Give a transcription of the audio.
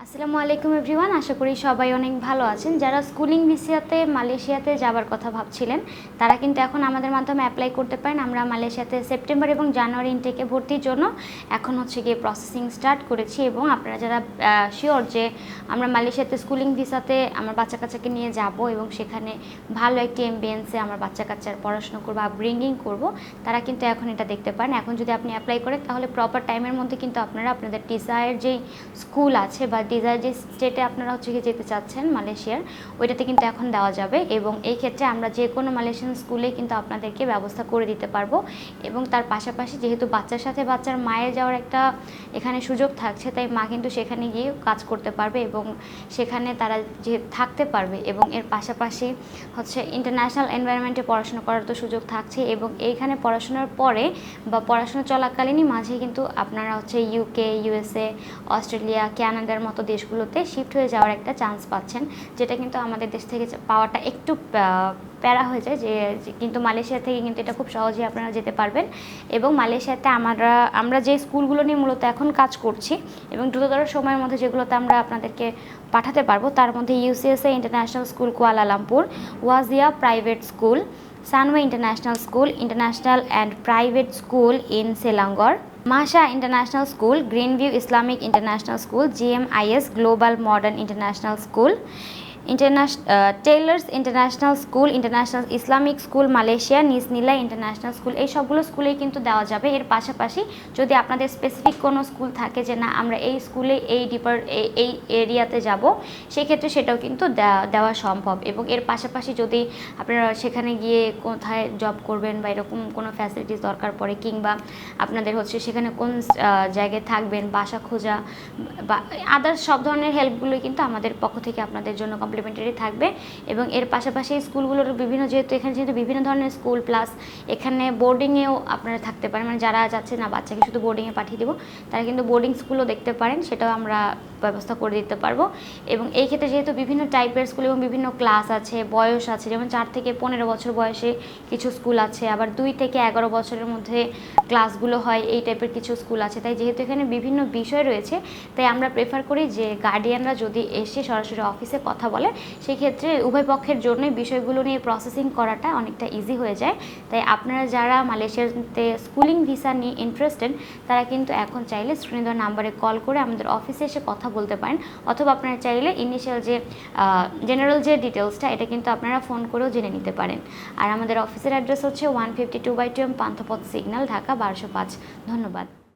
আসসালামু আলাইকুম এভরিওয়ান, আশা করি সবাই অনেক ভালো আছেন। যারা স্কুলিং ভিসাতে মালয়েশিয়াতে যাবার কথা ভাবছিলেন তারা কিন্তু এখন আমাদের মাধ্যমে অ্যাপ্লাই করতে পারেন। আমরা মালয়েশিয়াতে সেপ্টেম্বর এবং জানুয়ারি ইনটেকে ভর্তির জন্য এখন গিয়ে প্রসেসিং স্টার্ট করেছি। এবং আপনারা যারা শিওর যে আমরা মালয়েশিয়াতে স্কুলিং ভিসাতে আমার বাচ্চা কাচ্চাকে নিয়ে যাব এবং সেখানে ভালো একটি এমবিএন্সে আমার বাচ্চা কাচ্চার পড়াশোনা করবো, আপব্রিঙ্গিং করবো, তারা কিন্তু এখন এটা দেখতে পারেন। এখন যদি আপনি অ্যাপ্লাই করেন তাহলে প্রপার টাইমের মধ্যে কিন্তু আপনারা আপনাদের ডিজায়ার যেই স্কুল আছে বা ডিজায়ার যে স্টেটে আপনারা যেতে চাচ্ছেন মালয়েশিয়ার, ওইটাতে কিন্তু এখন দেওয়া যাবে। এবং এই ক্ষেত্রে আমরা যে কোনো মালয়েশিয়ান স্কুলে কিন্তু আপনাদেরকে ব্যবস্থা করে দিতে পারবো। এবং তার পাশাপাশি যেহেতু বাচ্চার সাথে বাচ্চার মায়ের যাওয়ার একটা এখানে সুযোগ থাকছে, তাই মা কিন্তু সেখানে গিয়ে কাজ করতে পারবে এবং সেখানে তারা যে থাকতে পারবে। এবং এর পাশাপাশি ইন্টারন্যাশনাল এনভায়রনমেন্টে পড়াশোনা করার তো সুযোগ থাকছে। এবং এইখানে পড়াশোনার পরে বা পড়াশোনা চলাকালীনই মাঝে কিন্তু আপনারা ইউকে, ইউএসএ, অস্ট্রেলিয়া, কানাডার মতো দেশগুলোতে শিফট হয়ে যাওয়ার একটা চান্স পাচ্ছেন, যেটা কিন্তু আমাদের দেশ থেকে পাওয়াটা একটু প্যারা হয়ে যায় যে কিন্তু মালয়েশিয়া থেকে কিন্তু এটা খুব সহজেই আপনারা যেতে পারবেন। এবং মালয়েশিয়াতে আমরা যে স্কুলগুলো নিয়ে মূলত এখন কাজ করছি এবং দ্রুততর সময়ের মধ্যে যেগুলোতে আমরা আপনাদেরকে পাঠাতে পারবো, তার মধ্যে ইউসিএসএ ইন্টারন্যাশনাল স্কুল কুয়ালালামপুর, ওয়াজিয়া private school, Sunway international school, international and private school in Selangor, মাশা international school, Greenview Islamic international school, GMIS global modern international school, Taylor's international school, international Islamic school Malaysia, নিসনিলা international school, এই সবগুলো স্কুলেই কিন্তু দেওয়া যাবে। এর পাশাপাশি যদি আপনাদের স্পেসিফিক কোনো স্কুল থাকে যে না আমরা এই স্কুলে এই এরিয়াতে যাব, সেক্ষেত্রে সেটাও কিন্তু দেওয়া সম্ভব। এবং এর পাশাপাশি যদি আপনারা সেখানে গিয়ে কোথায় জব করবেন বা এরকম কোনো ফ্যাসিলিটিস দরকার পড়ে, কিংবা আপনাদের সেখানে কোন জায়গায় থাকবেন, বাসা খোঁজা বা আদার্স সব ধরনের হেল্পগুলোই কিন্তু আমাদের পক্ষ থেকে আপনাদের জন্য কমপ্লিমেন্টারি থাকবে। এবং এর পাশাপাশি স্কুলগুলোর যেহেতু বিভিন্ন ধরনের স্কুল, প্লাস এখানে বোর্ডিংয়েও আপনারা থাকতে পারেন। মানে যারা যাচ্ছে না বাচ্চাকে শুধু বোর্ডিংয়ে পাঠিয়ে দেবো, তারা কিন্তু বোর্ডিং স্কুলও দেখতে পারেন, সেটাও আমরা ব্যবস্থা করে দিতে পারবো। এবং এই ক্ষেত্রে যেহেতু বিভিন্ন টাইপের স্কুল এবং বিভিন্ন ক্লাস আছে, বয়স আছে, যেমন 4 থেকে 15 বছর বয়সে কিছু স্কুল আছে, আবার 2 থেকে 11 বছরের মধ্যে ক্লাসগুলো হয়, এই টাইপের কিছু স্কুল আছে। তাই যেহেতু এখানে বিভিন্ন বিষয় রয়েছে, তাই আমরা প্রেফার করি যে গার্ডিয়ানরা যদি এসে সরাসরি অফিসে কথা বলে, সেক্ষেত্রে উভয় পক্ষের জন্যই বিষয়গুলো নিয়ে প্রসেসিং করাটা অনেকটা ইজি হয়ে যায়। তাই আপনারা যারা মালয়েশিয়াতে স্কুলিং ভিসা নিয়ে ইন্টারেস্টেড, তারা কিন্তু এখন চাইলে স্ক্রিনে দেওয়া নাম্বারে কল করে আমাদের অফিসে এসে কথা বলতে পারেন, অথবা আপনারা চাইলে ইনিশিয়াল যে জেনারেল যে ডিটেলসটা, এটা কিন্তু আপনারা ফোন করেও জেনে নিতে পারেন। আর আমাদের অফিসের অ্যাড্রেস 152/2 পান্থপথ সিগন্যাল, ঢাকা 1205। ধন্যবাদ।